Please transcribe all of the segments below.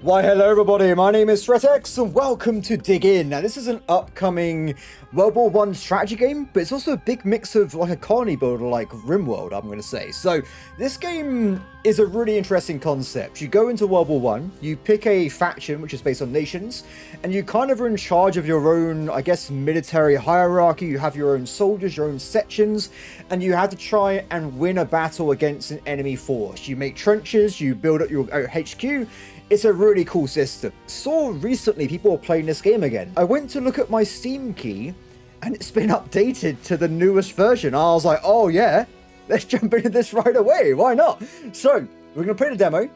Why hello everybody, my name is Threatx and welcome to Dig In. Now this is an upcoming World War I strategy game, but it's also a big mix of like a colony builder like RimWorld, I'm going to say. So this game is a really interesting concept. You go into World War I, you pick a faction which is based on nations, and you kind of are in charge of your own, I guess, military hierarchy. You have your own soldiers, your own sections, and you have to try and win a battle against an enemy force. You make trenches, you build up your HQ. It's a really cool system. Saw recently people were playing this game again. I went to look at my Steam key and it's been updated to the newest version. I was like, oh yeah, let's jump into this right away. Why not? So we're going to play the demo and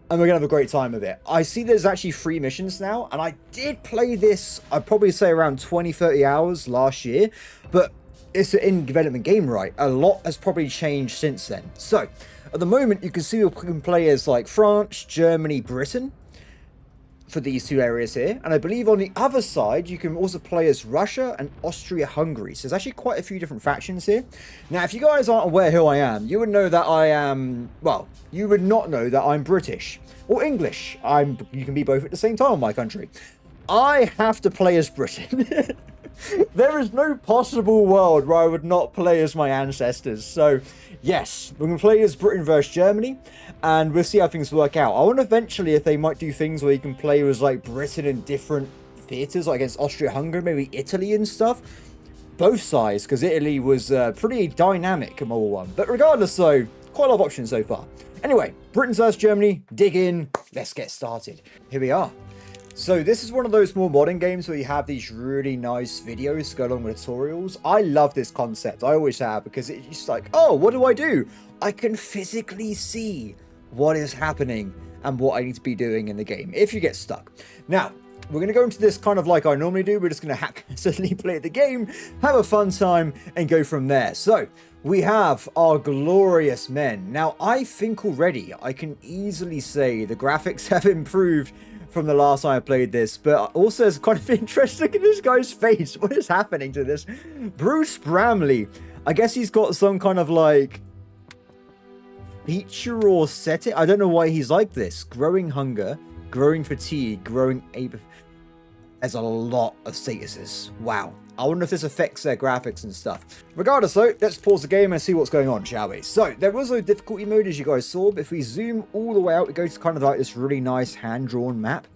we're going to have a great time with it. I see there's actually 3 missions now, and I did play this, I'd probably say around 20-30 hours last year, but it's an in-development game, right? A lot has probably changed since then. So at the moment, you can see we can play as like France, Germany, Britain for these 2 areas here. And I believe on the other side, you can also play as Russia and Austria-Hungary. So there's actually quite a few different factions here. Now, if you guys aren't aware who I am, you would know that I am, well, you would not know that I'm British or English. You can be both at the same time in my country. I have to play as Britain. There is no possible world where I would not play as my ancestors. So, yes, we're going to play as Britain versus Germany, and we'll see how things work out. I wonder eventually if they might do things where you can play as, like, Britain in different theatres, like against Austria-Hungary, maybe Italy and stuff. Both sides, because Italy was pretty dynamic in World War I. But regardless, though, quite a lot of options so far. Anyway, Britain versus Germany, dig in, let's get started. Here we are. So this is one of those more modern games where you have these really nice videos to go along with tutorials. I love this concept. I always have, because it's just like, oh, what do? I can physically see what is happening and what I need to be doing in the game if you get stuck. Now, we're going to go into this kind of like I normally do. We're just going to haphazardly play the game, have a fun time, and go from there. So we have our glorious men. Now, I think already I can easily say the graphics have improved from the last time I played this, but also it's kind of interesting. Look at this guy's face. What is happening to this? Bruce Bramley. I guess he's got some kind of like feature or setting. I don't know why he's like this. Growing hunger, growing fatigue, growing apathy. There's a lot of statuses. Wow. I wonder if this affects their graphics and stuff. Regardless though, let's pause the game and see what's going on, shall we? So, there was no difficulty mode as you guys saw, but if we zoom all the way out, it goes to kind of like this really nice hand-drawn map.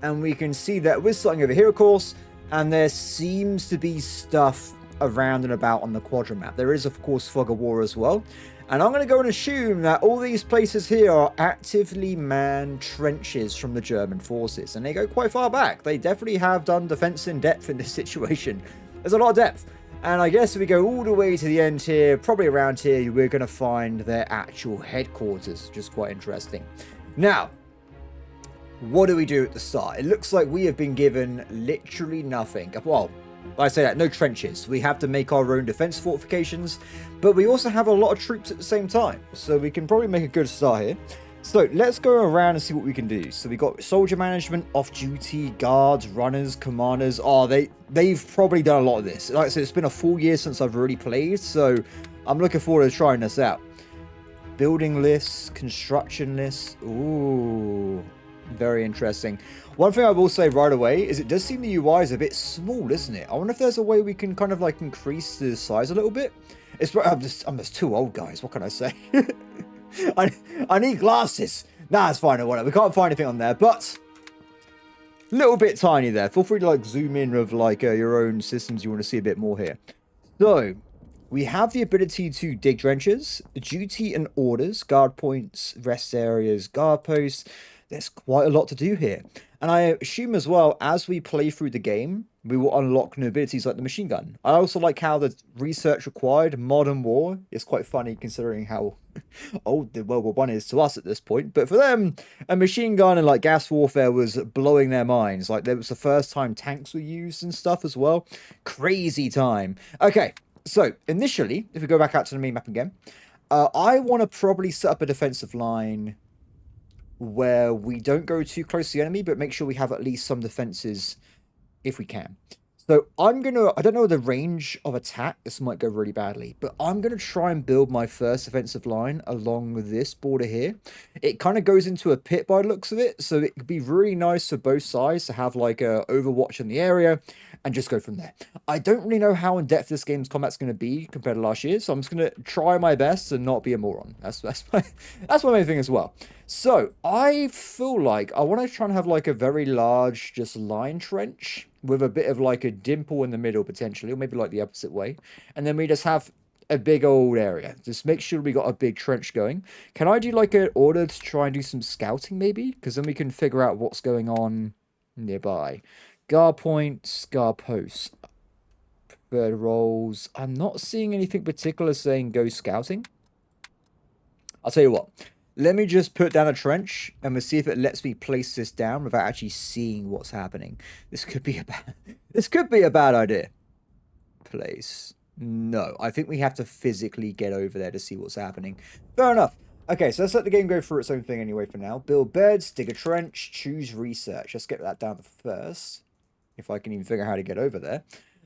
And we can see that we're starting over here, of course, and there seems to be stuff around and about on the quadrant map. There is, of course, fog of war as well. And I'm going to go and assume that all these places here are actively manned trenches from the German forces. And they go quite far back. They definitely have done defense in depth in this situation. There's a lot of depth. And I guess if we go all the way to the end here, probably around here, we're going to find their actual headquarters, which is quite interesting. Now, what do we do at the start? It looks like we have been given literally nothing. Well, I say that, no trenches. We have to make our own defense fortifications, but we also have a lot of troops at the same time, so we can probably make a good start here. So let's go around and see what we can do. So we got soldier management, off-duty, guards, runners, commanders. Oh, they've probably done a lot of this. Like I said, it's been a full year since I've really played, so I'm looking forward to trying this out. Building lists, construction lists. Ooh, very interesting. One thing I will say right away is it does seem the UI is a bit small, isn't it? I wonder if there's a way we can kind of like increase the size a little bit. I'm just too old, guys. What can I say? I need glasses. Nah, it's fine or whatever. We can't find anything on there, but a little bit tiny there. Feel free to like zoom in with like your own systems you want to see a bit more here. So we have the ability to dig trenches, duty and orders, guard points, rest areas, guard posts. There's quite a lot to do here. And I assume as well, as we play through the game, we will unlock new abilities like the machine gun. I also like how the research required modern war is quite funny considering how old the World War I is to us at this point. But for them, a machine gun and like gas warfare was blowing their minds. Like there was the first time tanks were used and stuff as well. Crazy time. Okay, so initially, if we go back out to the main map again, I want to probably set up a defensive line where we don't go too close to the enemy, but make sure we have at least some defenses if we can. So I'm gonna, I don't know the range of attack, this might go really badly, but I'm gonna try and build my first offensive line along with this border here. It kind of goes into a pit by the looks of it, so it could be really nice for both sides to have like a overwatch in the area and just go from there. I don't really know how in depth this game's combat's gonna be compared to last year, so I'm just gonna try my best and not be a moron. That's my main thing as well. So I feel like I want to try and have like a very large just line trench with a bit of like a dimple in the middle potentially, or maybe like the opposite way. And then we just have a big old area. Just make sure we got a big trench going. Can I do like an order to try and do some scouting maybe? Because then we can figure out what's going on nearby. Guard points, guard posts. Bird rolls. I'm not seeing anything particular saying go scouting. I'll tell you what. Let me just put down a trench and we'll see if it lets me place this down without actually seeing what's happening. This could be a bad idea. Place. No, I think we have to physically get over there to see what's happening. Fair enough. Okay, so let's let the game go through its own thing anyway for now. Build beds, dig a trench, choose research. Let's get that down first. If I can even figure out how to get over there.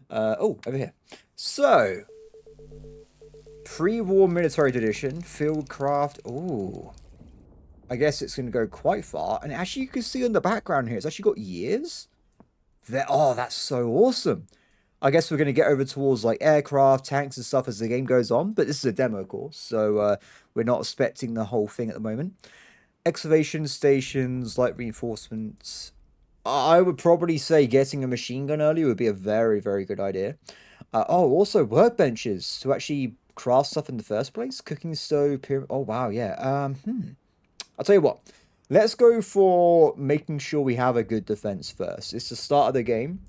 Oh, over here. So, pre-war military tradition, fieldcraft. Ooh. I guess it's going to go quite far. And actually, you can see in the background here, it's actually got years. There. Oh, that's so awesome. I guess we're going to get over towards like aircraft, tanks and stuff as the game goes on. But this is a demo course, so we're not expecting the whole thing at the moment. Excavation stations, light reinforcements. I would probably say getting a machine gun early would be a very, very good idea. Oh, also workbenches to actually craft stuff in the first place. Cooking stove, pyramid. Oh, wow, yeah. I'll tell you what. Let's go for making sure we have a good defense first. It's the start of the game.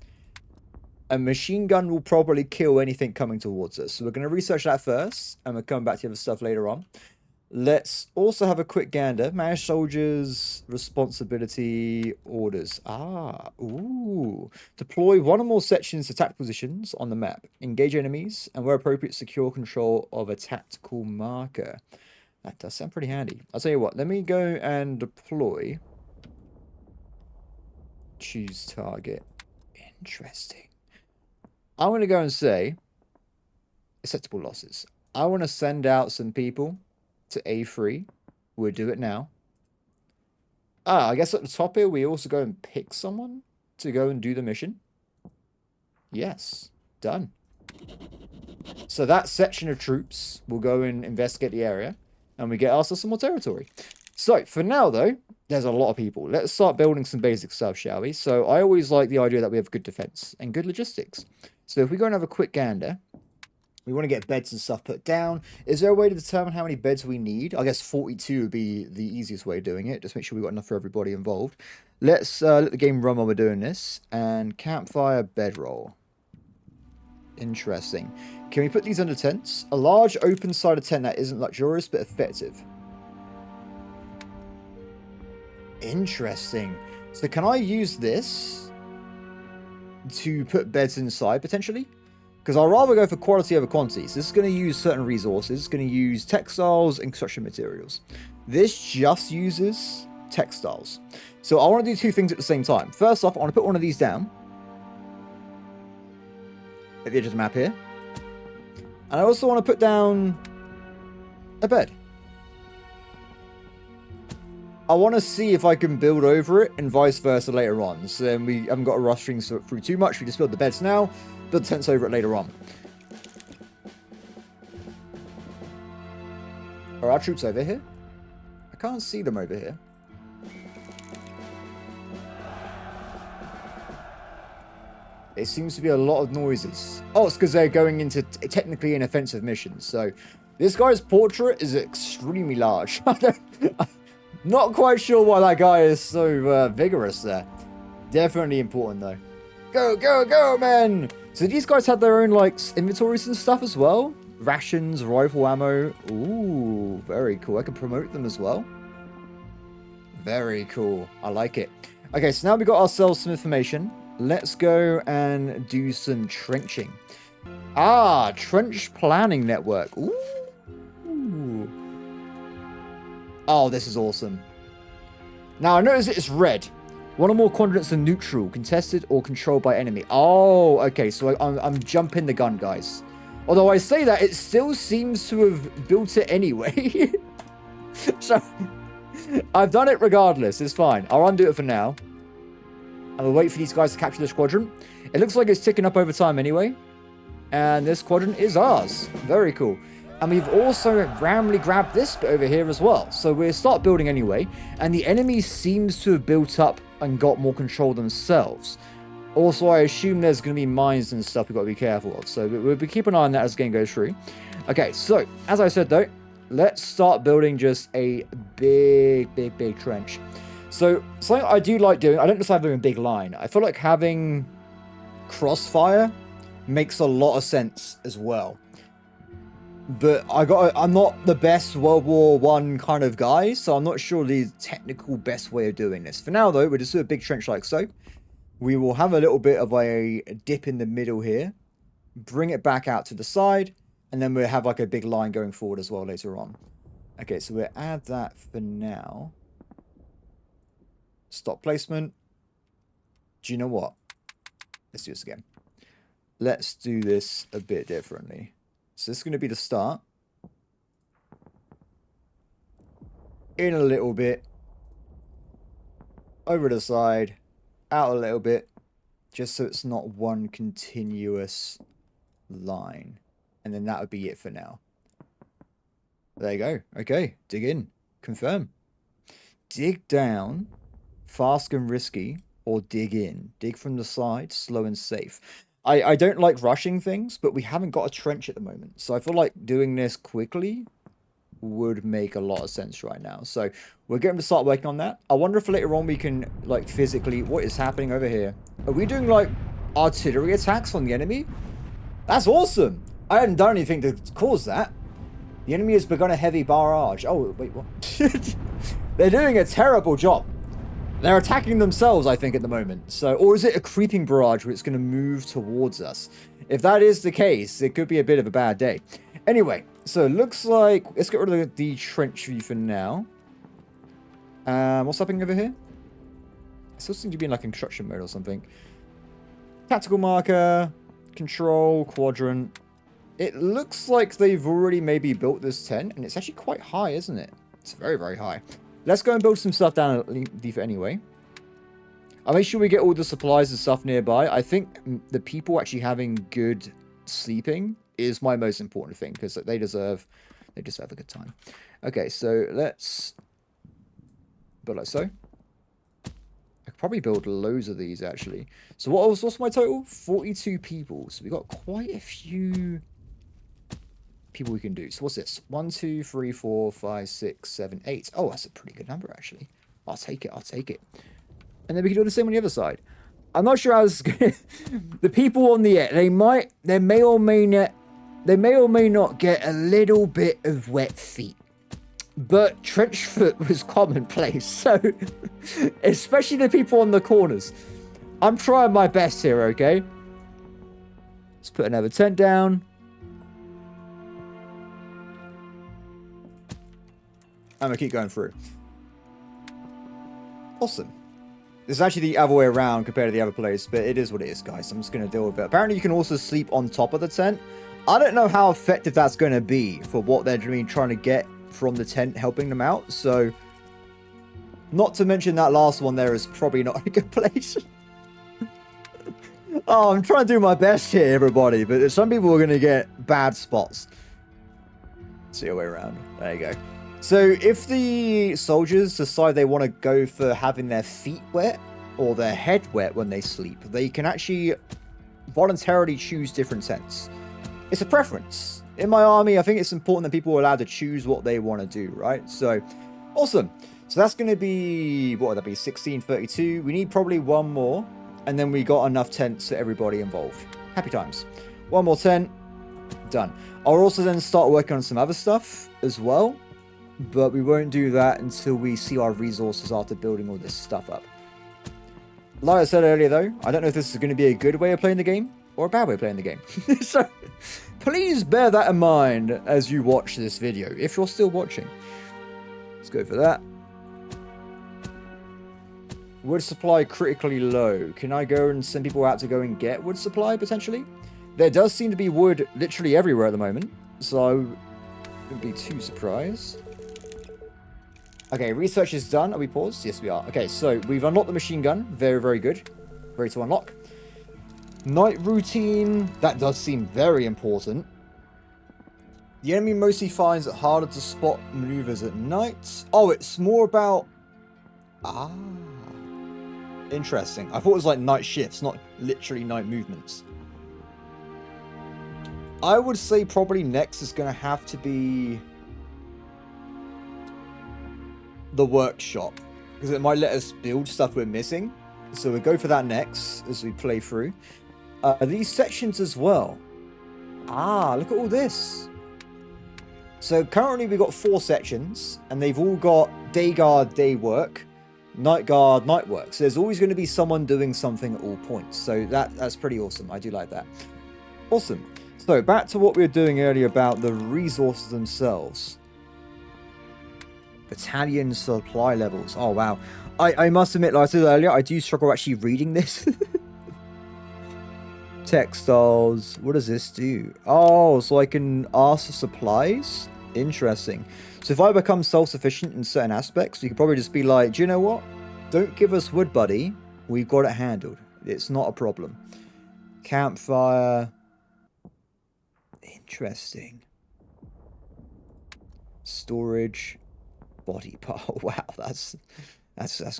A machine gun will probably kill anything coming towards us. So we're going to research that first. And we'll come back to the other stuff later on. Let's also have a quick gander. Manage soldiers, responsibility, orders. Ooh. Deploy one or more sections to tactical positions on the map. Engage enemies, and where appropriate, secure control of a tactical marker. That does sound pretty handy. I'll tell you what, let me go and deploy. Choose target. Interesting. I'm going to go and say acceptable losses. I want to send out some people to A3. We'll do it now. I guess at the top here, we also go and pick someone to go and do the mission. Yes, done. So that section of troops will go and investigate the area, and we get ourselves some more territory. So for now, though, there's a lot of people. Let's start building some basic stuff, shall we? So I always like the idea that we have good defense and good logistics. So if we go and have a quick gander, we want to get beds and stuff put down. Is there a way to determine how many beds we need? I guess 42 would be the easiest way of doing it. Just make sure we've got enough for everybody involved. Let's let the game run while we're doing this. And campfire bedroll. Interesting. Can we put these under tents? A large open-sided tent that isn't luxurious but effective. Interesting. So can I use this to put beds inside potentially? Because I'd rather go for quality over quantity. So this is going to use certain resources. It's going to use textiles and construction materials. This just uses textiles. So I want to do two things at the same time. First off, I want to put one of these down at the edge of the map here. And I also want to put down a bed. I want to see if I can build over it and vice versa later on. So then we haven't got to rush things through too much. We just build the beds now, build the tents over it later on. Are our troops over here? I can't see them over here. It seems to be a lot of noises. Oh, it's because they're going into technically an offensive mission. So this guy's portrait is extremely large. Not quite sure why that guy is so vigorous there. Definitely important though. Go, go, go, men! So these guys have their own like inventories and stuff as well. Rations, rifle ammo. Ooh, very cool. I can promote them as well. Very cool. I like it. Okay, so now we got ourselves some information. Let's go and do some trenching. Trench planning network. Ooh. Oh, this is awesome. Now, I notice it's red. One or more quadrants are neutral, contested, or controlled by enemy. Oh, okay, so I'm jumping the gun, guys. Although I say that, it still seems to have built it anyway. So, I've done it regardless. It's fine. I'll undo it for now. And we'll wait for these guys to capture this quadrant. It looks like it's ticking up over time anyway. And this quadrant is ours. Very cool. And we've also randomly grabbed this bit over here as well. So we'll start building anyway. And the enemy seems to have built up and got more control themselves. Also, I assume there's going to be mines and stuff we've got to be careful of. So we'll be keeping an eye on that as the game goes through. Okay, so as I said though, let's start building just a big trench. So something I do like doing, I don't just have a big line. I feel like having crossfire makes a lot of sense as well. But I'm not the best World War I kind of guy, so I'm not sure the technical best way of doing this. For now though, we'll just do a big trench like so. We will have a little bit of a dip in the middle here, bring it back out to the side, and then we'll have like a big line going forward as well later on. Okay, so we'll add that for now. Stop placement. Do you know what? Let's do this again. Let's do this a bit differently. So this is going to be the start. In a little bit. Over the side. Out a little bit. Just so it's not one continuous line. And then that would be it for now. There you go. Okay. Dig in. Confirm. Dig down. Fast and risky. Or dig in. Dig from the side. Slow and safe. I don't like rushing things, but we haven't got a trench at the moment. So I feel like doing this quickly would make a lot of sense right now. So we're going to start working on that. I wonder if later on we can, like, physically... What is happening over here? Are we doing, like, artillery attacks on the enemy? That's awesome! I hadn't done anything to cause that. The enemy has begun a heavy barrage. Oh, wait, what? They're doing a terrible job. They're attacking themselves, I think, at the moment. So, or is it a creeping barrage where it's going to move towards us? If that is the case, it could be a bit of a bad day. Anyway, so it looks like... Let's get rid of the trench view for now. What's happening over here? It still seems to be in like construction mode or something. Tactical marker, control, quadrant. It looks like they've already maybe built this tent, and it's actually quite high, isn't it? It's very, very high. Let's go and build some stuff down at Leaf anyway. I'll make sure we get all the supplies and stuff nearby. I think the people actually having good sleeping is my most important thing, because they deserve a good time. Okay, so let's build like so. I could probably build loads of these actually. So what's my total? 42 people. So we got quite a few people we can do. So what's this? 1, 2, 3, 4, 5, 6, 7, 8. Oh, that's a pretty good number actually. I'll take it. I'll take it. And then we can do the same on the other side. I'm not sure how this is gonna... The people on the edge, they may or may not get a little bit of wet feet. But trench foot was commonplace. So, especially the people on the corners. I'm trying my best here, okay? Let's put another tent down. I'm going to keep going through. Awesome. This is actually the other way around compared to the other place, but it is what it is, guys. I'm just going to deal with it. Apparently, you can also sleep on top of the tent. I don't know how effective that's going to be for what they're trying to get from the tent, helping them out. So, not to mention that last one there is probably not a good place. Oh, I'm trying to do my best here, everybody, but some people are going to get bad spots. It's the other way around. There you go. So, if the soldiers decide they want to go for having their feet wet or their head wet when they sleep, they can actually voluntarily choose different tents. It's a preference. In my army, I think it's important that people are allowed to choose what they want to do, right? So, awesome. So, that's going to be, what would that be, 1632. We need probably one more, and then we got enough tents for everybody involved. Happy times. One more tent. Done. I'll also then start working on some other stuff as well. But we won't do that until we see our resources after building all this stuff up. Like I said earlier though, I don't know if this is going to be a good way of playing the game or a bad way of playing the game. So please bear that in mind as you watch this video, if you're still watching. Let's go for that. Wood supply critically low. Can I go and send people out to go and get wood supply, potentially? There does seem to be wood literally everywhere at the moment, so I wouldn't be too surprised. Okay, research is done. Are we paused? Yes, we are. Okay, so we've unlocked the machine gun. Very, very good. Ready to unlock. Night routine. That does seem very important. The enemy mostly finds it harder to spot maneuvers at night. Oh, it's more about... Ah. Interesting. I thought it was like night shifts, not literally night movements. I would say probably next is going to have to be the workshop, because it might let us build stuff we're missing. So we'll go for that next as we play through. These sections as well. Ah, look at all this. So currently we've got 4 sections, and they've all got day guard, day work, night guard, night work. So there's always going to be someone doing something at all points. So that's pretty awesome. I do like that. Awesome. So back to what we were doing earlier about the resources themselves. Battalion supply levels. Oh, wow. I must admit, like I said earlier, I do struggle actually reading this. Textiles. What does this do? Oh, so I can ask for supplies? Interesting. So if I become self-sufficient in certain aspects, you could probably just be like, do you know what? Don't give us wood, buddy. We've got it handled. It's not a problem. Campfire. Interesting. Storage. Body pile. Wow, that's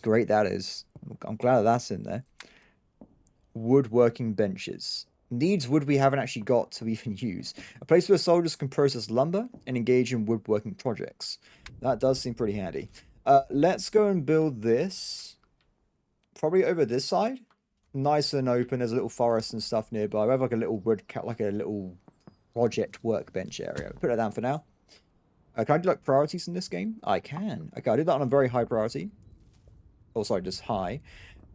great. That is. I'm glad that's in there. Woodworking benches. Needs wood we haven't actually got to even use. A place where soldiers can process lumber and engage in woodworking projects. That does seem pretty handy. Let's go and build this. Probably over this side. Nice and open. There's a little forest and stuff nearby. We have like a little wood, like a little project workbench area. Put that down for now. Can I do like priorities in this game? I can. Okay, I did that on a very high priority. Oh, sorry, just high.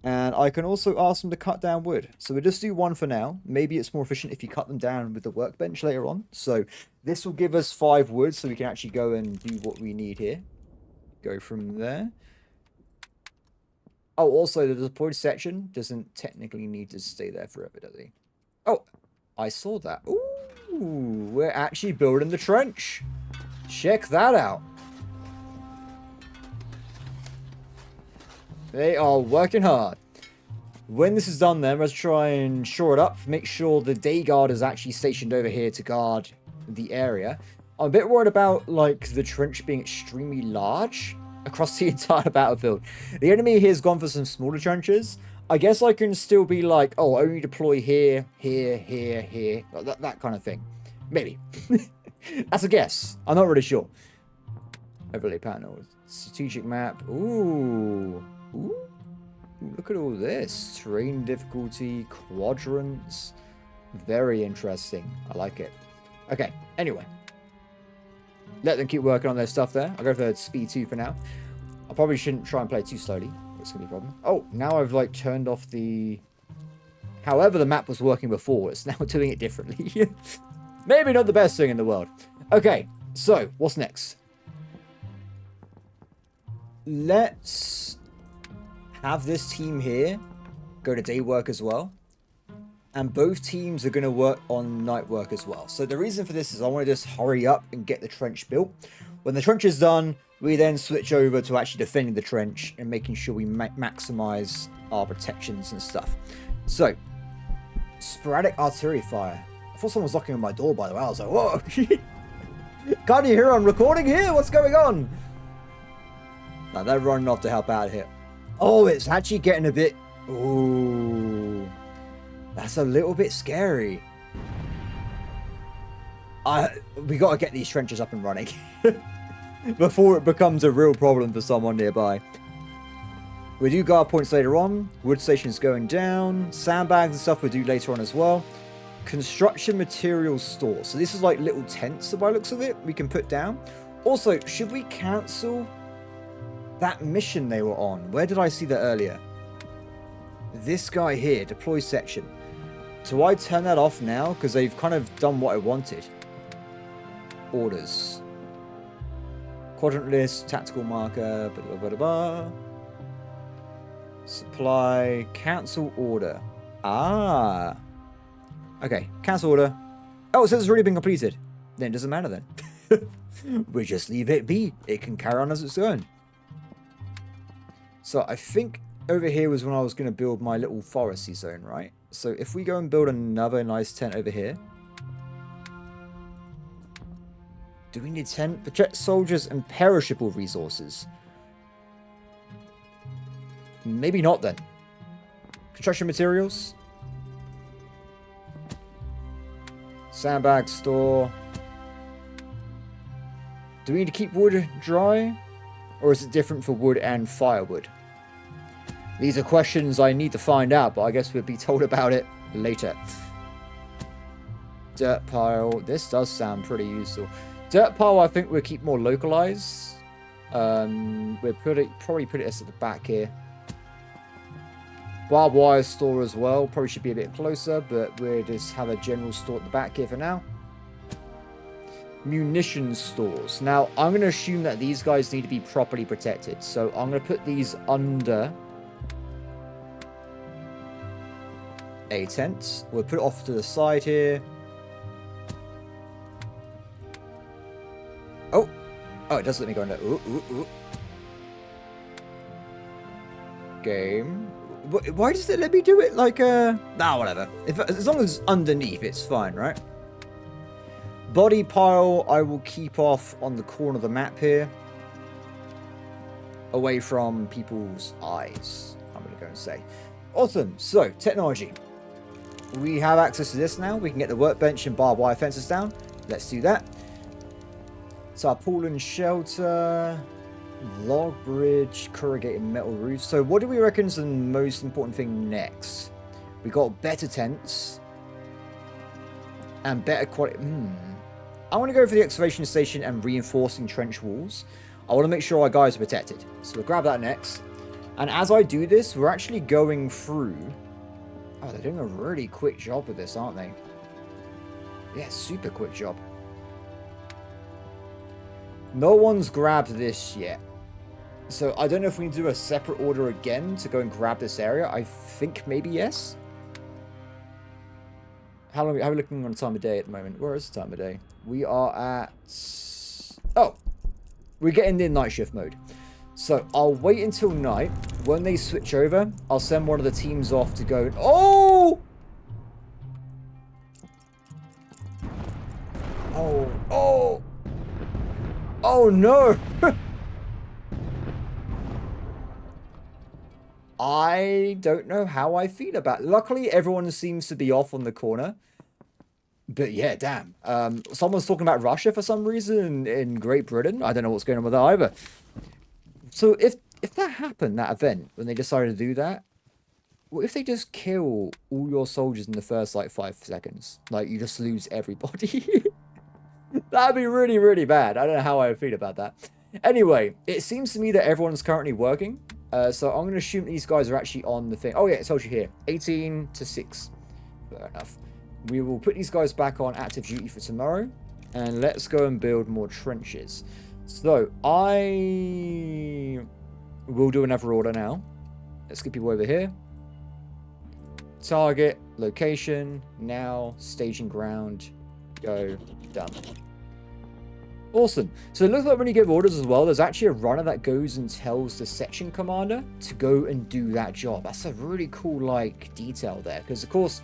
And I can also ask them to cut down wood. So we'll just do 1 for now. Maybe it's more efficient if you cut them down with the workbench later on. So this will give us 5 wood so we can actually go and do what we need here. Go from there. Oh, also the deployed section doesn't technically need to stay there forever, does he? Oh, I saw that. Ooh, we're actually building the trench. Check that out. They are working hard. When this is done then, let's try and shore it up. Make sure the day guard is actually stationed over here to guard the area. I'm a bit worried about, like, the trench being extremely large across the entire battlefield. The enemy here has gone for some smaller trenches. I guess I can still be like, oh, only deploy here, here, here, here. That kind of thing. Maybe. That's a guess. I'm not really sure. Overlay panel. Strategic map. Ooh. Ooh, look at all this. Terrain difficulty, quadrants. Very interesting. I like it. Okay, anyway. Let them keep working on their stuff there. I'll go for speed 2 for now. I probably shouldn't try and play too slowly. That's going to be a problem. Oh, now I've like turned off the... However the map was working before, it's now doing it differently. Maybe not the best thing in the world. Okay, so what's next? Let's have this team here go to day work as well. And both teams are going to work on night work as well. So the reason for this is I want to just hurry up and get the trench built. When the trench is done, we then switch over to actually defending the trench and making sure we maximize our protections and stuff. So, sporadic artillery fire. I thought someone was knocking on my door, by the way. I was like, whoa. Can't you hear I'm recording here? What's going on? Now they're running off to help out here. Oh, it's actually getting a bit... Ooh. That's a little bit scary. We got to get these trenches up and running. Before it becomes a real problem for someone nearby. We do guard points later on. Wood stations going down. Sandbags and stuff we'll do later on as well. Construction materials store. So this is like little tents by the looks of it we can put down. Also, should we cancel that mission they were on? Where did I see that earlier? This guy here, deploy section. Do I turn that off now? Because they've kind of done what I wanted. Orders. Quadrant list, tactical marker, blah, blah, blah, blah. Supply, cancel order. Ah. Okay, cancel order. Oh, it says it's already been completed. Then it doesn't matter then. We just leave it be. It can carry on as it's going. So I think over here was when I was going to build my little foresty zone, right? So if we go and build another nice tent over here. Do we need tent? Protect soldiers and perishable resources. Maybe not then. Construction materials. Sandbag store. Do we need to keep wood dry? Or is it different for wood and firewood? These are questions I need to find out, but I guess we'll be told about it later. Dirt pile. This does sound pretty useful. Dirt pile, I think we'll keep more localized. We'll probably put it at the back here. Barbed wire store as well. Probably should be a bit closer, but we'll just have a general store at the back here for now. Munition stores. Now, I'm going to assume that these guys need to be properly protected. So I'm going to put these under a tent. We'll put it off to the side here. Oh, it does let me go under. Ooh. Game. Why does it let me do it like whatever. As long as it's underneath, it's fine, right? Body pile, I will keep off on the corner of the map here. Away from people's eyes, I'm going to go and say. Awesome. So, technology. We have access to this now. We can get the workbench and barbed wire fences down. Let's do that. Tarpaulin shelter. Log bridge. Corrugated metal roof. So, what do we reckon is the most important thing next? We got better tents. And better quality. I want to go for the excavation station and reinforcing trench walls. I want to make sure our guys are protected. So we'll grab that next. And as I do this, we're actually going through... Oh, they're doing a really quick job with this, aren't they? Yeah, super quick job. No one's grabbed this yet. So I don't know if we can do a separate order again to go and grab this area. I think maybe yes. How are we looking on the time of day at the moment? Where is the time of day? We are at... Oh! We're getting in night shift mode. So, I'll wait until night. When they switch over, I'll send one of the teams off to go... Oh! Oh, no! I don't know how I feel about it. Luckily, everyone seems to be off on the corner. But yeah, damn. Someone's talking about Russia for some reason in Great Britain. I don't know what's going on with that either. So if that happened, that event, when they decided to do that, what if they just kill all your soldiers in the first, 5 seconds? Like, you just lose everybody. That'd be really, really bad. I don't know how I feel about that. Anyway, it seems to me that everyone's currently working. So I'm going to assume these guys are actually on the thing. Oh, yeah, it tells you here. 18 to 6. Fair enough. We will put these guys back on active duty for tomorrow. And let's go and build more trenches. So, I will do another order now. Let's get people over here. Target, location, now, staging ground, go, done. Awesome. So it looks like when you give orders as well, there's actually a runner that goes and tells the section commander to go and do that job. That's a really cool, detail there. Because, of course,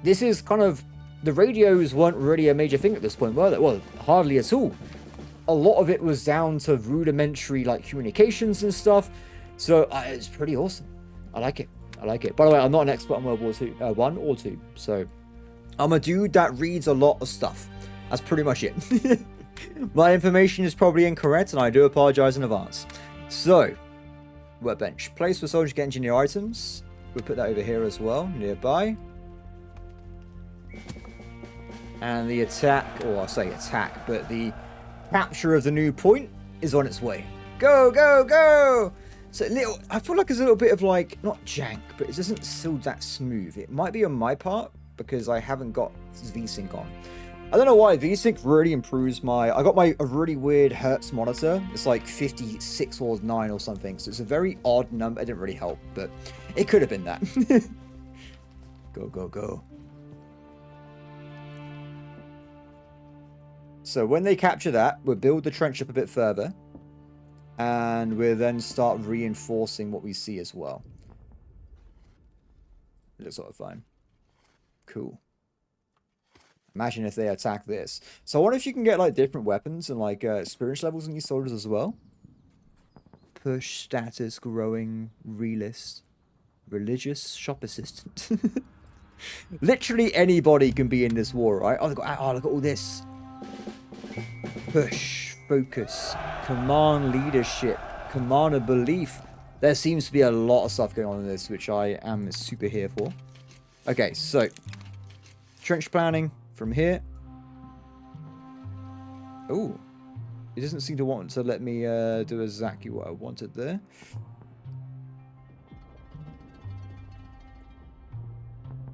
this is kind of... The radios weren't really a major thing at this point, were they? Well, hardly at all. A lot of it was down to rudimentary, communications and stuff. So, it's pretty awesome. I like it. I like it. By the way, I'm not an expert on World War II, 1 or 2. So, I'm a dude that reads a lot of stuff. That's pretty much it. My information is probably incorrect, and I do apologize in advance. So, workbench. Place for soldiers to get engineer items. We'll put that over here as well, nearby. And the attack, or I say attack, but the capture of the new point is on its way. Go, go, go! So I feel like there's a little bit of not jank, but it doesn't feel that smooth. It might be on my part, because I haven't got VSync on. I don't know why, V-Sync really improves my... I got a really weird Hertz monitor. It's like 56 or 9 or something. So it's a very odd number. It didn't really help, but it could have been that. Go, go, go. So when they capture that, we'll build the trench up a bit further. And we'll then start reinforcing what we see as well. It looks sort of fine. Cool. Imagine if they attack this. So I wonder if you can get like different weapons and like experience levels in these soldiers as well. Push, status, growing, relist, religious, shop assistant. Literally anybody can be in this war, right? Oh, look at all this. Push, focus, command leadership, commander belief. There seems to be a lot of stuff going on in this, which I am super here for. Okay, so trench planning from here. Oh, it doesn't seem to want to let me do exactly what I wanted there.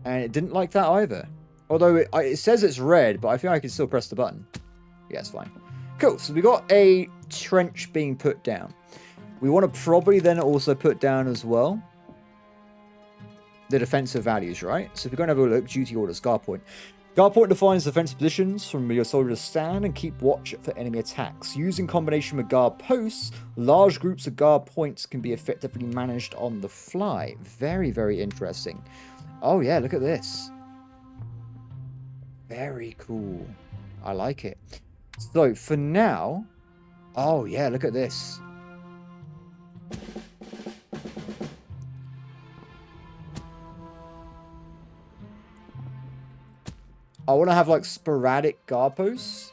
And it didn't like that either. Although it says it's red, but I think I can still press the button. Yeah, it's fine. Cool, so we got a trench being put down. We want to probably then also put down as well the defensive values, right? So if we're going to have a look, duty orders, guard point. Guard point defines defensive positions from your soldiers stand and keep watch for enemy attacks. Used in combination with guard posts, large groups of guard points can be effectively managed on the fly. Very, very interesting. Oh yeah, look at this. Very cool. I like it. So for now, oh yeah, look at this. I want to have like sporadic guard posts.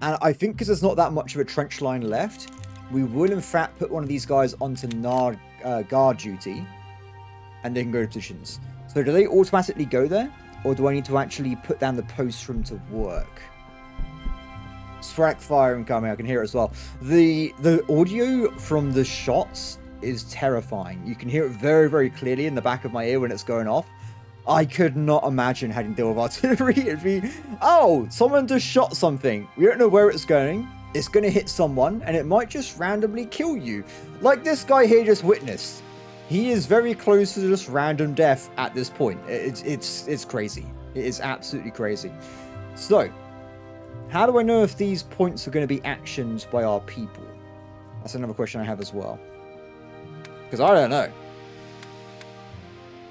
And I think because there's not that much of a trench line left, we will in fact put one of these guys onto guard duty. And they can go to positions. So do they automatically go there? Or do I need to actually put down the posts for them to work? Sporadic fire incoming, I can hear it as well. The audio from the shots is terrifying. You can hear it very, very clearly in the back of my ear when it's going off. I could not imagine having to deal with artillery. It'd be, oh, someone just shot something. We don't know where it's going. It's going to hit someone, and it might just randomly kill you. Like this guy here just witnessed. He is very close to just random death at this point. It's crazy. It is absolutely crazy. So, how do I know if these points are going to be actions by our people? That's another question I have as well. Because I don't know.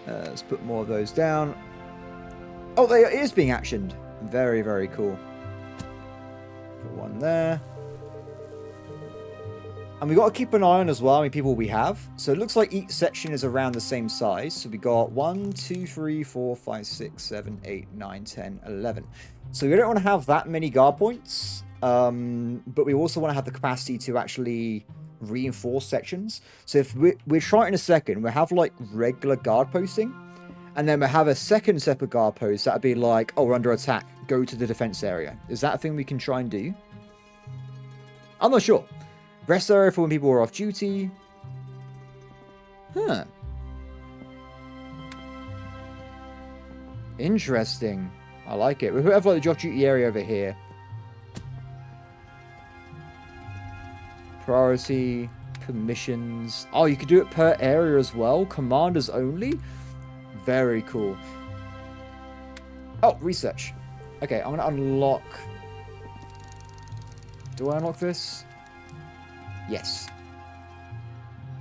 Let's put more of those down. Oh, it is being actioned. Very, very cool. Put one there. And we got to keep an eye on as well how many people we have. So it looks like each section is around the same size. So we got 1, 2, 3, 4, 5, 6, 7, 8, 9, 10, 11. So we don't want to have that many guard points. But we also want to have the capacity to actually reinforce sections. So if we're trying in a second, we'll have like regular guard posting. And then we'll have a second set of guard posts that would be like, oh, we're under attack. Go to the defense area. Is that a thing we can try and do? I'm not sure. Rest area for when people are off duty. Huh. Interesting. I like it. We have like the off duty area over here. Priority, permissions. Oh, you could do it per area as well. Commanders only. Very cool. Oh, research. Okay, I'm going to unlock. Do I unlock this? Yes.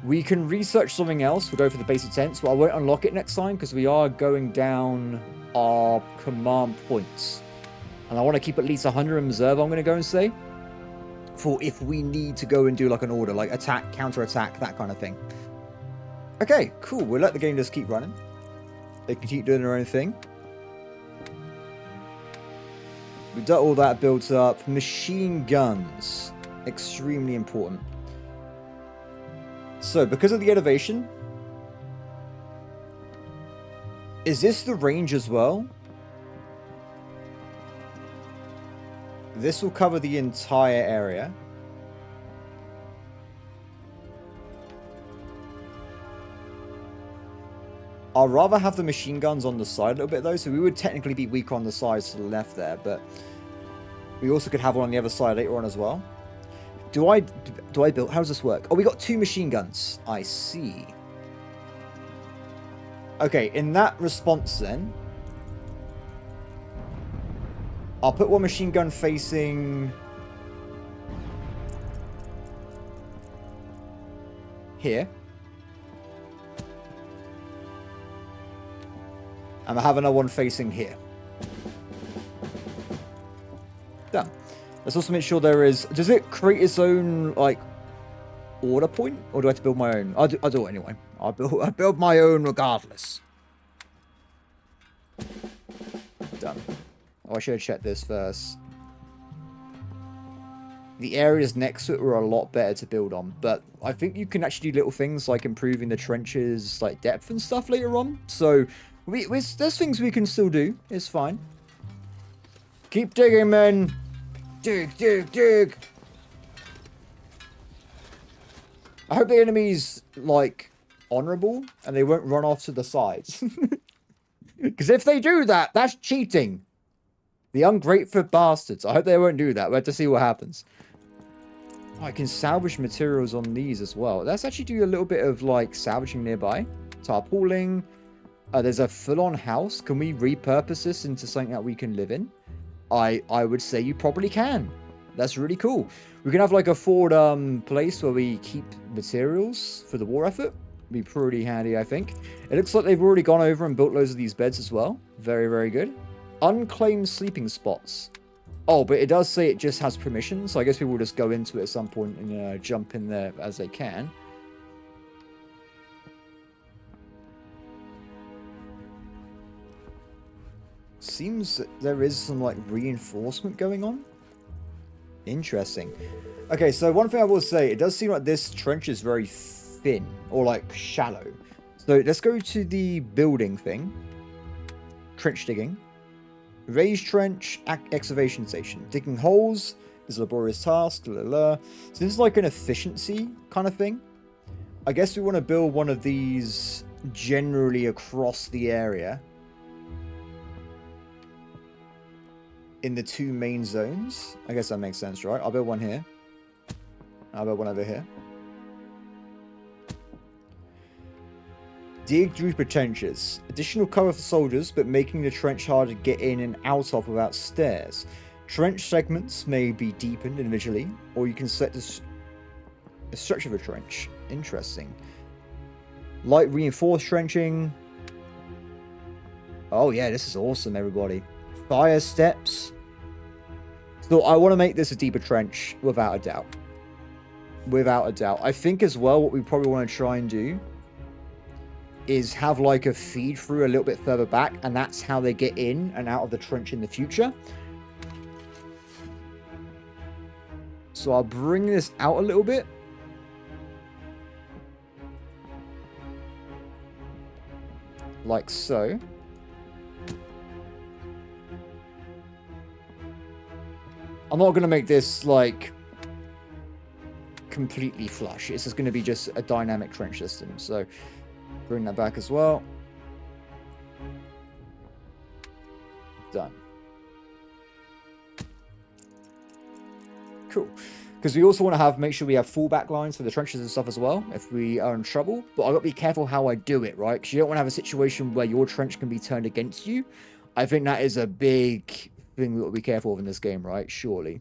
We can research something else. We'll go for the basic tents, but I won't unlock it next time because we are going down our command points. And I want to keep at least 100 in reserve, I'm going to go and say. For if we need to go and do like an order, like attack, counter-attack, that kind of thing. Okay, cool. We'll let the game just keep running. They can keep doing their own thing. We've got all that built up. Machine guns. Extremely important. So, because of the elevation, is this the range as well? This will cover the entire area. I'd rather have the machine guns on the side a little bit though, so we would technically be weaker on the sides to the left there, but we also could have one on the other side later on as well. Do I build? How does this work? Oh, we got 2 machine guns. I see. Okay, in that response then, I'll put one machine gun facing here. And I have another one facing here. Done. Let's also make sure there is... Does it create its own, like, order point? Or do I have to build my own? I'll do it anyway. I build my own regardless. Done. Oh, I should have checked this first. The areas next to it were a lot better to build on. But I think you can actually do little things like improving the trenches, like, depth and stuff later on. So... there's things we can still do. It's fine. Keep digging, men. Dig, dig, dig. I hope the enemy's, like, honorable and they won't run off to the sides. Because if they do that, that's cheating. The ungrateful bastards. I hope they won't do that. We'll have to see what happens. Oh, I can salvage materials on these as well. Let's actually do a little bit of, like, salvaging nearby. Tarpauling. There's a full-on house. Can we repurpose this into something that we can live in? I would say you probably can. That's really cool. We can have like a forward place where we keep materials for the war effort. Be pretty handy, I think. It looks like they've already gone over and built loads of these beds as well. Very, very good. Unclaimed sleeping spots. Oh, but it does say it just has permission, so I guess people will just go into it at some point and jump in there as they can. Seems that there is some, like, reinforcement going on. Interesting. Okay, so one thing I will say, it does seem like this trench is very thin, or, like, shallow. So let's go to the building thing. Trench digging. Raised trench, excavation station. Digging holes is a laborious task. So this is like an efficiency kind of thing. I guess we want to build one of these generally across the area. In the 2 main zones. I guess that makes sense, right? I'll build one here. I'll build one over here. Dig deeper trenches. Additional cover for soldiers, but making the trench harder to get in and out of without stairs. Trench segments may be deepened individually, or you can set the structure of a trench. Interesting. Light reinforced trenching. Oh yeah, this is awesome, everybody. Fire steps. So I want to make this a deeper trench, without a doubt. Without a doubt. I think as well, what we probably want to try and do is have like a feed through a little bit further back, and that's how they get in and out of the trench in the future. So I'll bring this out a little bit. Like so. I'm not going to make this, like, completely flush. It's just going to be just a dynamic trench system. So, bring that back as well. Done. Cool. Because we also want to make sure we have fallback lines for the trenches and stuff as well, if we are in trouble. But I've got to be careful how I do it, right? Because you don't want to have a situation where your trench can be turned against you. I think that is a big thing we got to be careful of in this game, right? Surely.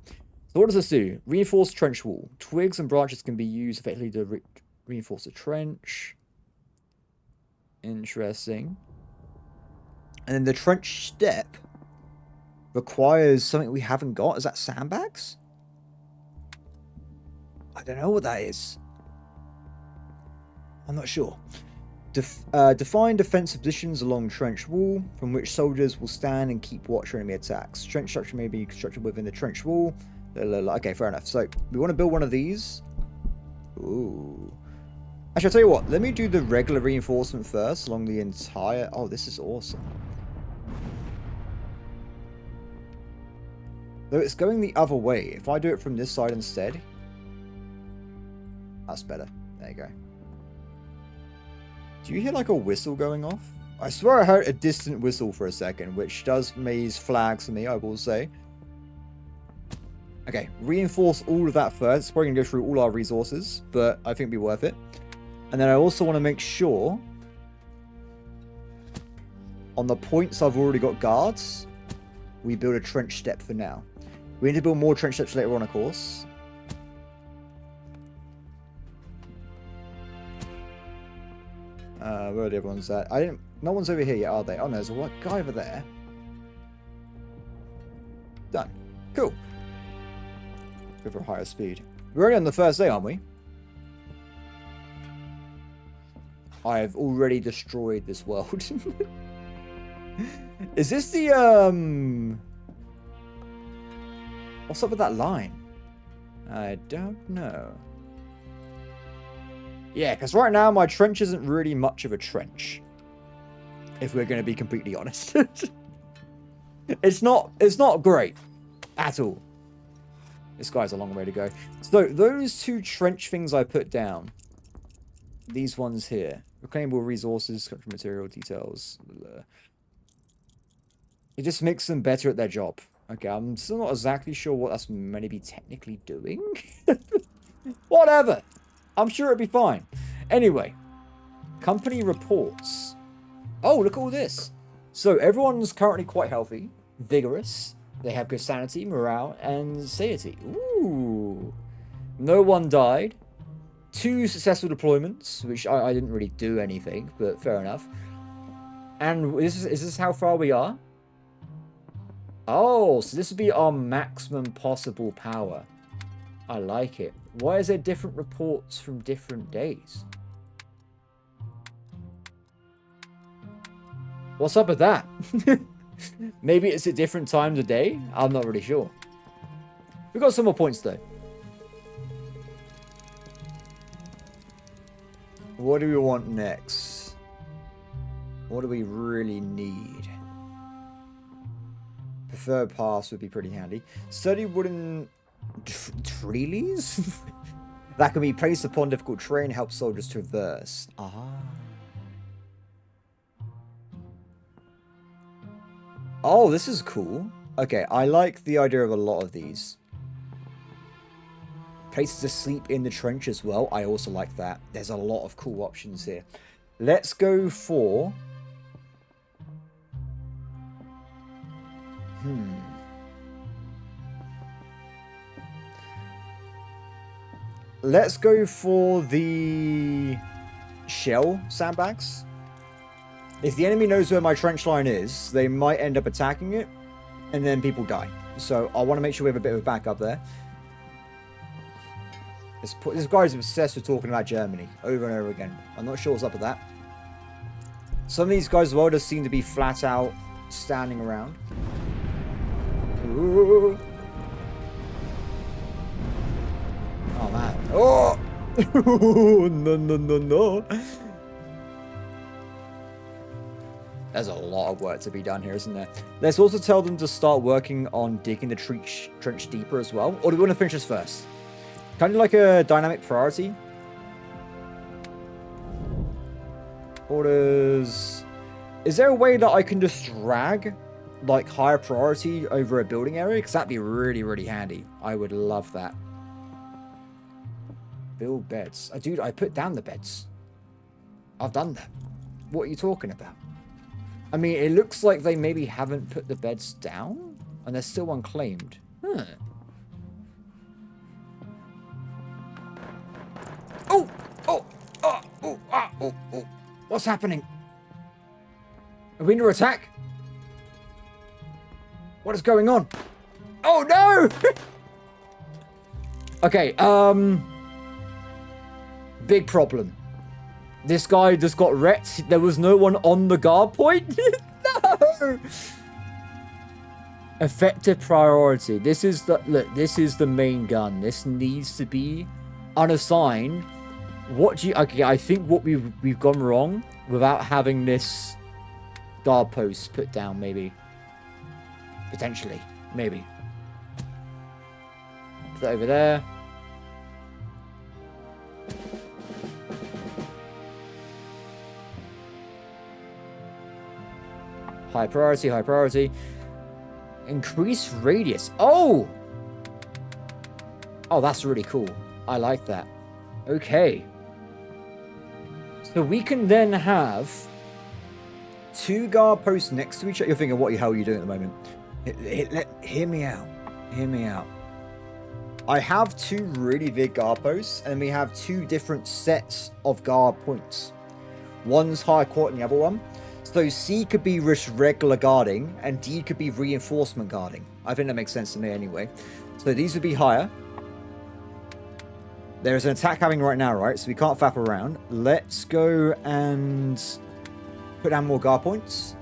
So what does this do? Reinforced trench wall. Twigs and branches can be used effectively to reinforce a trench. Interesting. And then the trench step requires something we haven't got. Is that sandbags? I don't know what that is. I'm not sure. Define defensive positions along trench wall from which soldiers will stand and keep watch for enemy attacks. Trench structure may be constructed within the trench wall. Okay, fair enough. So we want to build one of these. Ooh. Actually, I'll tell you what. Let me do the regular reinforcement first along the entire... Oh, this is awesome. Though it's going the other way. If I do it from this side instead... That's better. There you go. Do you hear like a whistle going off? I swear I heard a distant whistle for a second, which does raise flags for me, I will say. Okay, reinforce all of that first. It's probably going to go through all our resources, but I think it'll be worth it. And then I also want to make sure on the points I've already got guards, we build a trench step for now. We need to build more trench steps later on, of course. Where are the other ones at? No one's over here yet, are they? Oh no, there's a guy over there. Done. Cool. Go for a higher speed. We're only on the first day, aren't we? I've already destroyed this world. Is this the, what's up with that line? I don't know. Yeah, because right now my trench isn't really much of a trench. If we're going to be completely honest. It's not great. At all. This guy's a long way to go. So, those two trench things I put down. These ones here. Reclaimable resources, country material, details. It just makes them better at their job. Okay, I'm still not exactly sure what that's meant to be technically doing. Whatever. I'm sure it'll be fine. Anyway. Company reports. Oh, look at all this. So, everyone's currently quite healthy. Vigorous. They have good sanity, morale, and satiety. Ooh. No one died. 2 successful deployments, which I didn't really do anything, but fair enough. And is this how far we are? Oh, so this would be our maximum possible power. I like it. Why is there different reports from different days? What's up with that? Maybe it's at different times of day? I'm not really sure. We've got some more points, though. What do we want next? What do we really need? Preferred pass would be pretty handy. Sturdy wooden trees? That can be placed upon difficult terrain, help soldiers traverse. Ah. Oh, this is cool. Okay, I like the idea of a lot of these. Places to sleep in the trench as well. I also like that. There's a lot of cool options here. Let's go for... Let's go for the shell sandbags. If the enemy knows where my trench line is, they might end up attacking it, and then people die. So I want to make sure we have a bit of a backup there. This guy's obsessed with talking about Germany over and over again. I'm not sure what's up with that. Some of these guys as well just seem to be flat out standing around. Ooh. Oh man. Oh! No. There's a lot of work to be done here, isn't there? Let's also tell them to start working on digging the trench deeper as well. Or do we want to finish this first? Kind of like a dynamic priority. Orders. Is there a way that I can just drag like higher priority over a building area? Because that'd be really, really handy. I would love that. Build beds. Dude, I put down the beds. I've done that. What are you talking about? I mean, it looks like they maybe haven't put the beds down, and they're still unclaimed. Huh. Oh! What's happening? Are we under attack? What is going on? Oh, no! Okay, big problem. This guy just got wrecked. There was no one on the guard point. No! Effective priority. This is the... Look, this is the main gun. This needs to be unassigned. What do you... Okay, I think what we've gone wrong without having this guard post put down, maybe. Potentially. Maybe. Put that over there. High priority, high priority. Increase radius. Oh! Oh, that's really cool. I like that. Okay. So we can then have 2 guard posts next to each other. You're thinking, what the hell are you doing at the moment? Hear me out. Hear me out. I have 2 really big guard posts, and we have 2 different sets of guard points. One's higher quality than the other one. So C could be just regular guarding, and D could be reinforcement guarding. I think that makes sense to me anyway. So these would be higher. There's an attack happening right now, right? So we can't faff around. Let's go and put down more guard points.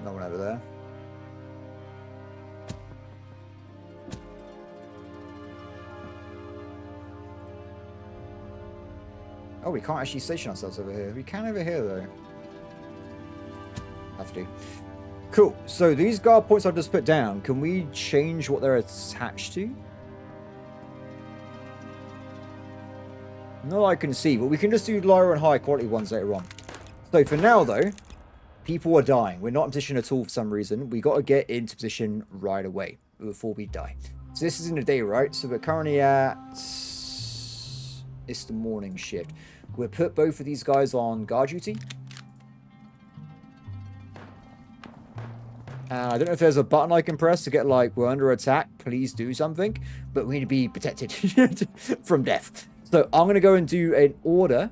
No one over there. Oh, we can't actually station ourselves over here. We can over here, though. Have to. Cool. So these guard points I've just put down, can we change what they're attached to? Not that I can see, but we can just do lower and higher quality ones later on. So for now, though, people are dying. We're not in position at all for some reason. We got to get into position right away before we die. So this is in the day, right? So we're currently at... It's the morning shift. We'll put both of these guys on guard duty. I don't know if there's a button I can press to get, like, we're under attack, please do something. But we need to be protected from death. So I'm going to go and do an order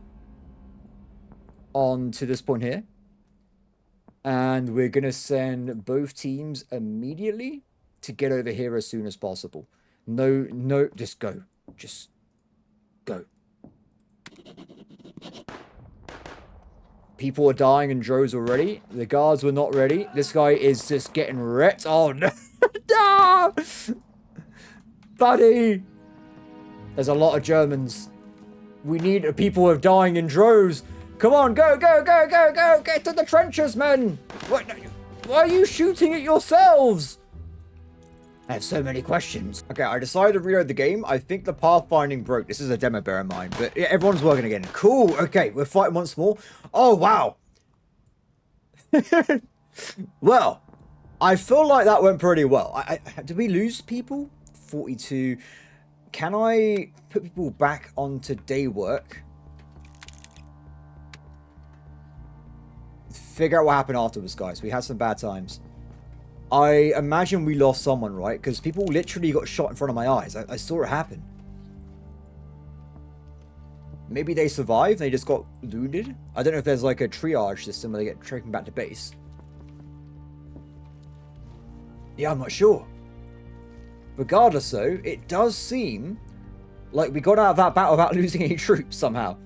on to this point here. And we're going to send both teams immediately to get over here as soon as possible. No, just go. Just go. People are dying in droves already. The guards were not ready. This guy is just getting wrecked. Oh, no. No! Buddy! There's a lot of Germans. We need people who are dying in droves. Come on, go, go, go, go, go. Get to the trenches, men. Why are you shooting at yourselves? I have so many questions. Okay, I decided to reload the game. I think the pathfinding broke. This is a demo, bear in mind. But yeah, everyone's working again. Cool. Okay, we're fighting once more. Oh, wow. Well, I feel like that went pretty well. Did we lose people? 42. Can I put people back onto day work? Figure out what happened afterwards, guys. We had some bad times. I imagine we lost someone, right? Because people literally got shot in front of my eyes. I saw it happen. Maybe they survived. They just got wounded. I don't know if there's like a triage system where they get taken back to base. Yeah, I'm not sure. Regardless, though, it does seem like we got out of that battle without losing any troops somehow.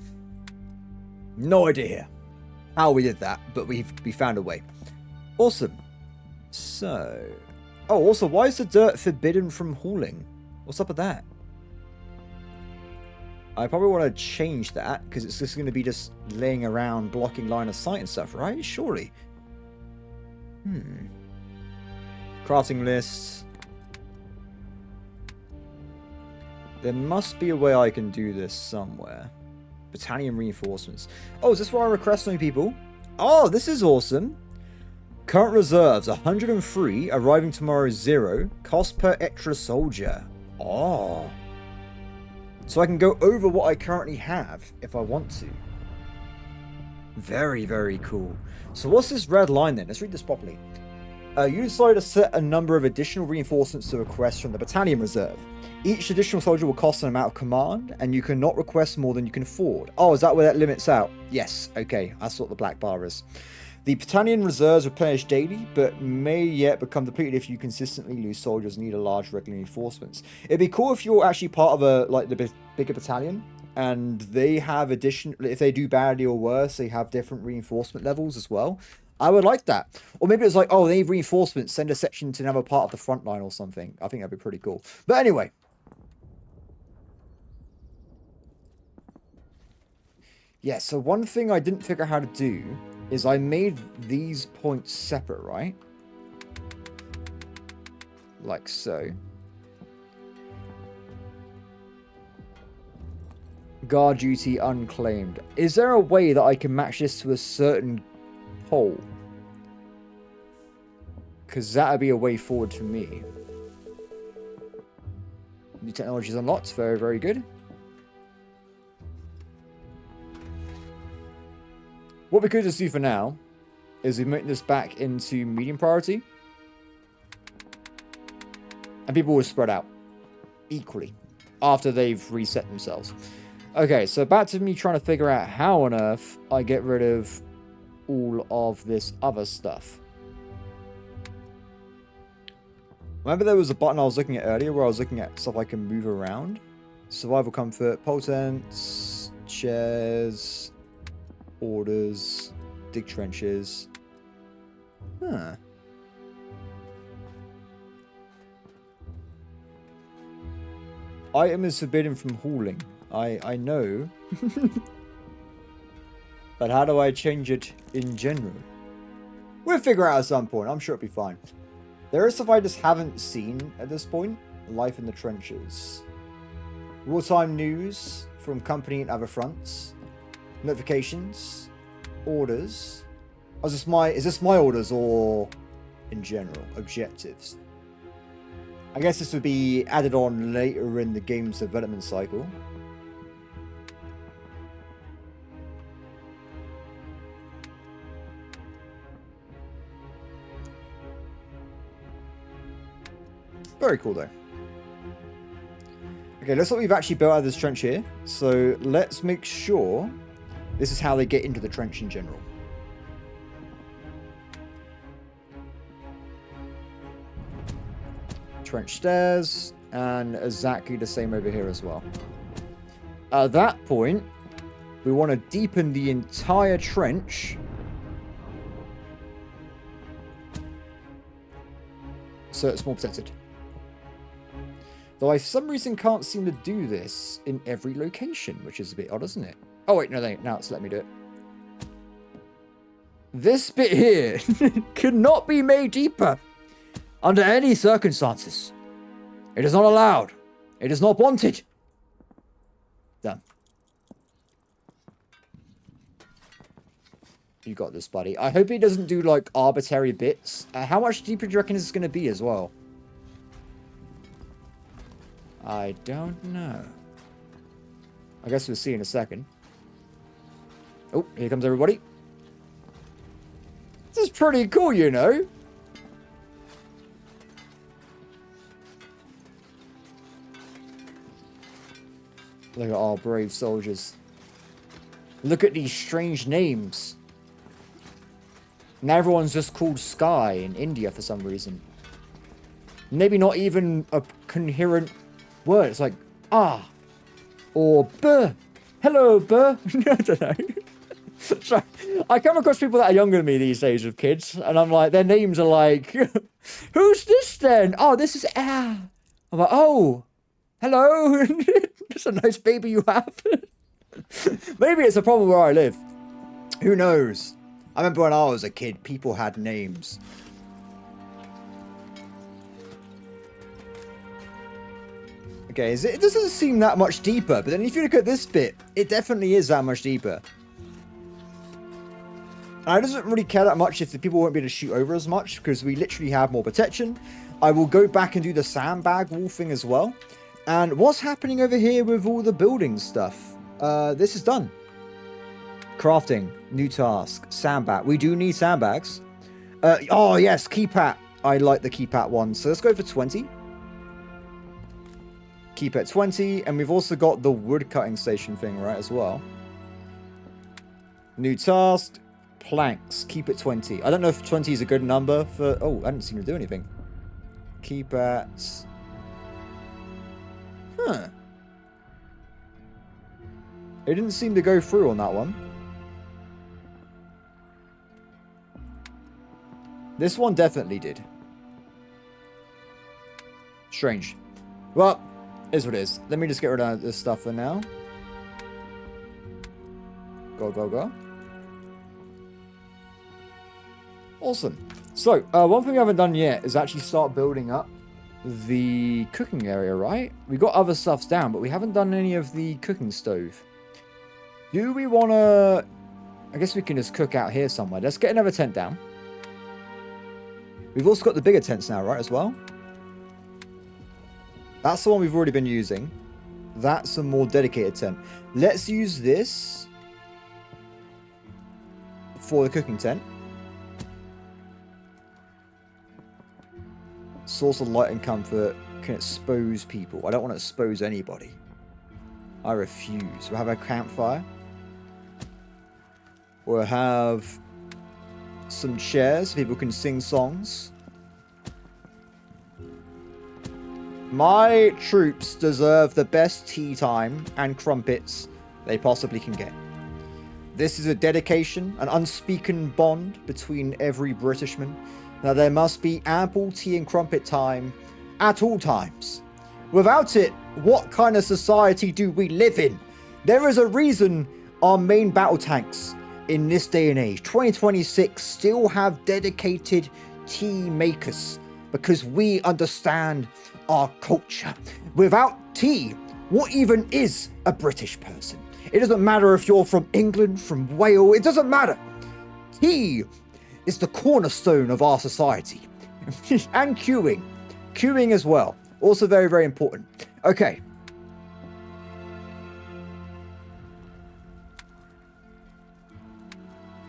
No idea how we did that, but we found a way. Awesome. So, oh, also, why is the dirt forbidden from hauling? What's up with that? I probably want to change that, because it's just going to be just laying around, blocking line of sight and stuff, right? Surely. Crafting lists. There must be a way I can do this somewhere. Battalion reinforcements. Oh, is this where I request new people? Oh, this is awesome. Current reserves, 103. Arriving tomorrow, 0. Cost per extra soldier. Oh. So I can go over what I currently have if I want to. Very, very cool. So what's this red line then? Let's read this properly. You decide to set a number of additional reinforcements to request from the battalion reserve. Each additional soldier will cost an amount of command, and you cannot request more than you can afford. Oh, is that where that limits out? Yes. Okay, that's what the black bar is. The battalion reserves replenish daily, but may yet become depleted if you consistently lose soldiers and need a large regular reinforcements. It'd be cool if you're actually part of the bigger battalion, and they have if they do badly or worse, they have different reinforcement levels as well. I would like that. Or maybe it's like, oh, they need reinforcements, send a section to another part of the front line or something. I think that'd be pretty cool. But anyway. Yeah, so one thing I didn't figure out how to do is I made these points separate, right? Like so. Guard duty unclaimed. Is there a way that I can match this to a certain pole? Because that would be a way forward for me. New technologies unlocked. Very, very good. What we could just do for now is we make this back into medium priority. And people will spread out equally after they've reset themselves. Okay, so back to me trying to figure out how on earth I get rid of all of this other stuff. Remember there was a button I was looking at earlier where I was looking at stuff I can move around? Survival comfort, pole tents, chairs, orders, dig trenches. Huh. Item is forbidden from hauling. I know. But how do I change it in general? We'll figure it out at some point. I'm sure it'll be fine. There is stuff I just haven't seen at this point. Life in the trenches. Real-time news from company and other fronts. Notifications. Orders. Oh, is this my orders or in general? Objectives. I guess this would be added on later in the game's development cycle. Very cool though. Okay, looks like we've actually built out of this trench here. So let's make sure this is how they get into the trench in general. Trench stairs, and exactly the same over here as well. At that point, we want to deepen the entire trench so it's more protected. Though I for some reason can't seem to do this in every location, which is a bit odd, isn't it? Oh wait, no, now it's let me do it. This bit here cannot be made deeper under any circumstances. It is not allowed. It is not wanted. Done. You got this, buddy. I hope he doesn't do, like, arbitrary bits. How much deeper do you reckon this is going to be as well? I don't know. I guess we'll see in a second. Oh, here comes everybody. This is pretty cool, you know. Look at our brave soldiers. Look at these strange names. Now everyone's just called Sky in India for some reason. Maybe not even a coherent word. It's like, ah. Or, buh. Hello, buh. I don't know. So, I come across people that are younger than me these days with kids. And I'm like, their names are like, who's this then? Oh, this is, ah. I'm like, oh. Hello. That's a nice baby you have. Maybe it's a problem where I live. Who knows? I remember when I was a kid, people had names. Okay, it doesn't seem that much deeper, but then if you look at this bit, it definitely is that much deeper. And I doesn't really care that much if the people won't be able to shoot over as much, because we literally have more protection. I will go back and do the sandbag wall thing as well. And what's happening over here with all the building stuff? This is done. Crafting, new task, sandbag. We do need sandbags. Oh yes, keypad. I like the keypad one. So let's go for 20. Keep at 20. And we've also got the wood cutting station thing, right, as well. New task, planks. Keep at 20. I don't know if 20 is a good number for... Oh, I didn't seem to do anything. Keep at... Huh. It didn't seem to go through on that one. This one definitely did. Strange. Well, is what it is. Let me just get rid of this stuff for now. Go, go, go. Awesome. So, one thing we haven't done yet is actually start building up the cooking area, right? We got other stuffs down, but we haven't done any of the cooking stove. Do we want to... I guess we can just cook out here somewhere. Let's get another tent down. We've also got the bigger tents now, right, as well? That's the one we've already been using. That's a more dedicated tent. Let's use this for the cooking tent. Source of light and comfort can expose people. I don't want to expose anybody. I refuse. We'll have a campfire. We'll have some chairs so people can sing songs. My troops deserve the best tea time and crumpets they possibly can get. This is a dedication, an unspoken bond between every Britishman. Now there must be ample tea and crumpet time at all times. Without it, what kind of society do we live in? There is a reason our main battle tanks in this day and age, 2026, still have dedicated tea makers because we understand our culture. Without tea, what even is a British person? It doesn't matter if you're from England, from Wales, it doesn't matter. Tea is the cornerstone of our society. And queuing. Queuing as well. Also very, very important. Okay.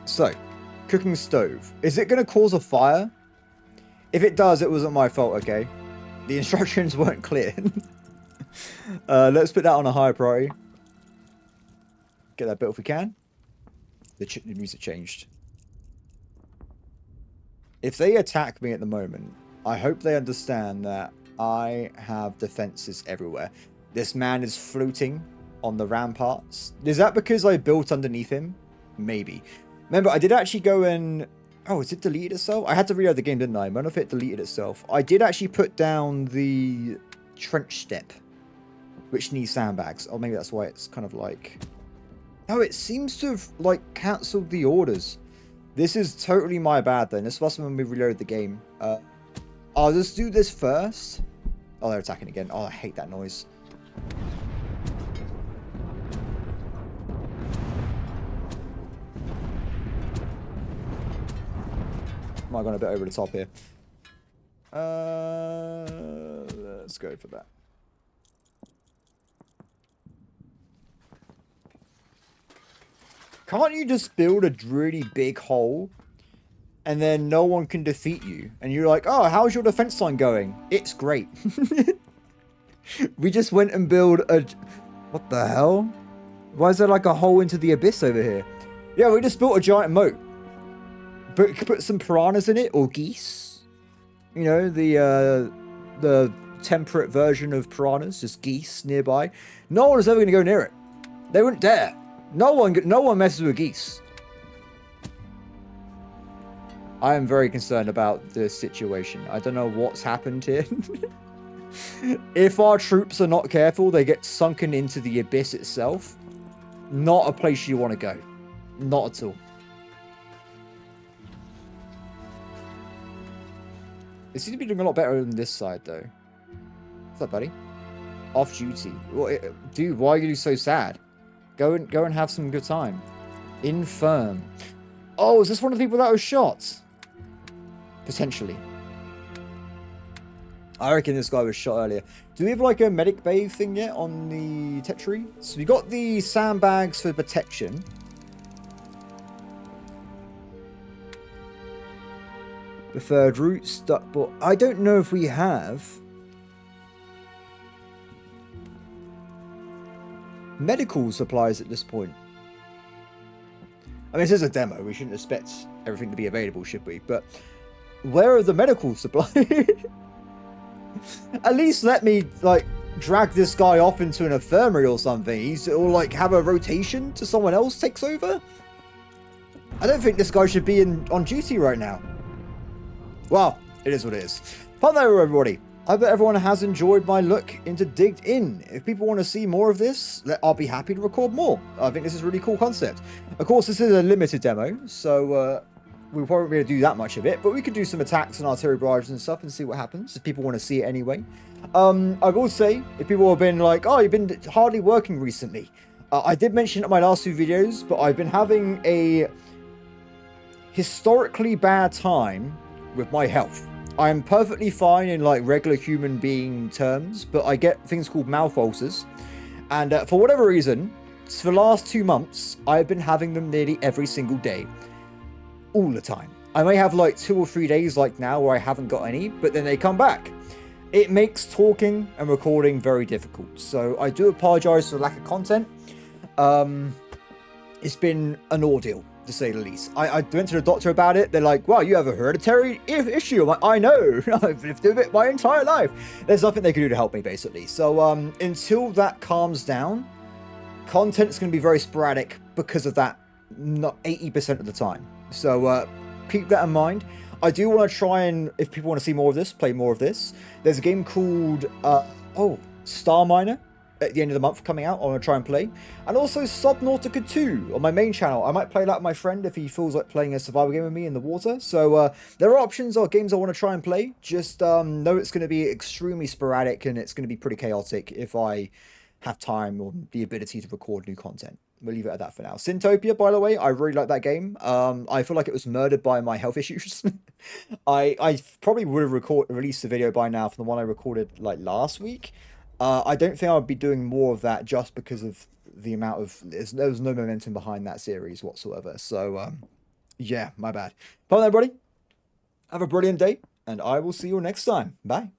So, cooking stove. Is it going to cause a fire? If it does, it wasn't my fault, okay? The instructions weren't clear. Let's put that on a higher priority. Get that built if we can. The music changed. If they attack me at the moment, I hope they understand that I have defenses everywhere. This man is floating on the ramparts. Is that because I built underneath him? Maybe. Remember, I did actually go and... Oh, is it deleted itself? I had to reload the game, didn't I? I don't know if it deleted itself. I did actually put down the trench step, which needs sandbags. Or maybe that's why it's kind of like... No, it seems to have, like, cancelled the orders. This is totally my bad, then. This was when we reloaded the game. I'll just do this first. Oh, they're attacking again. Oh, I hate that noise. Might have gone a bit over the top here. Let's go for that. Can't you just build a really big hole and then no one can defeat you? And you're like, oh, how's your defense line going? It's great. We just went and built a... What the hell? Why is there like a hole into the abyss over here? Yeah, we just built a giant moat. But put some piranhas in it, or geese. You know, the temperate version of piranhas, just geese nearby. No one is ever going to go near it. They wouldn't dare. No one messes with geese. I am very concerned about the situation. I don't know what's happened here. If our troops are not careful, they get sunken into the abyss itself. Not a place you want to go. Not at all. It seems to be doing a lot better than this side, though. What's up, buddy? Off duty. Dude, why are you so sad? Go and have some good time. Infirm. Oh, is this one of the people that was shot? Potentially. I reckon this guy was shot earlier. Do we have like a medic bay thing yet on the Threatxtra? So we got the sandbags for protection. Preferred route stuck, but I don't know if we have medical supplies at this point. I mean, this is a demo. We shouldn't expect everything to be available, should we? But where are the medical supplies? At least let me, like, drag this guy off into an infirmary or something. Or, like, have a rotation to someone else takes over. I don't think this guy should be on duty right now. Well, it is what it is. Fun there, everybody. I bet everyone has enjoyed my look into Digged In. If people want to see more of this, I'll be happy to record more. I think this is a really cool concept. Of course, this is a limited demo, so we'll probably be able to do that much of it, but we could do some attacks and artillery barrages and stuff and see what happens if people want to see it anyway. I will say, if people have been like, oh, you've been hardly working recently, I did mention it in my last two videos, but I've been having a historically bad time with my health. I'm perfectly fine in like regular human being terms, but I get things called mouth ulcers. And for whatever reason, for the last 2 months, I've been having them nearly every single day. All the time. I may have like 2 or 3 days like now where I haven't got any, but then they come back. It makes talking and recording very difficult. So I do apologize for the lack of content. It's been an ordeal, to say the least. I went to the doctor about it. They're like, wow, you have a hereditary issue. I'm like, I know. I've lived with it my entire life. There's nothing they can do to help me, basically. So until that calms down, content's going to be very sporadic because of that, not 80% of the time. So keep that in mind. I do want to try and, if people want to see more of this, play more of this. There's a game called, Star Miner at the end of the month coming out. I want to try and play. And also Subnautica 2 on my main channel. I might play that with my friend if he feels like playing a survival game with me in the water. So there are options or games I want to try and play. Just know it's going to be extremely sporadic and it's going to be pretty chaotic if I have time or the ability to record new content. We'll leave it at that for now. Syntopia, by the way, I really like that game. I feel like it was murdered by my health issues. I probably would have released the video by now from the one I recorded like last week. I don't think I would be doing more of that just because of the amount of... There was no momentum behind that series whatsoever. So, yeah, my bad. Bye, everybody. Have a brilliant day, and I will see you next time. Bye.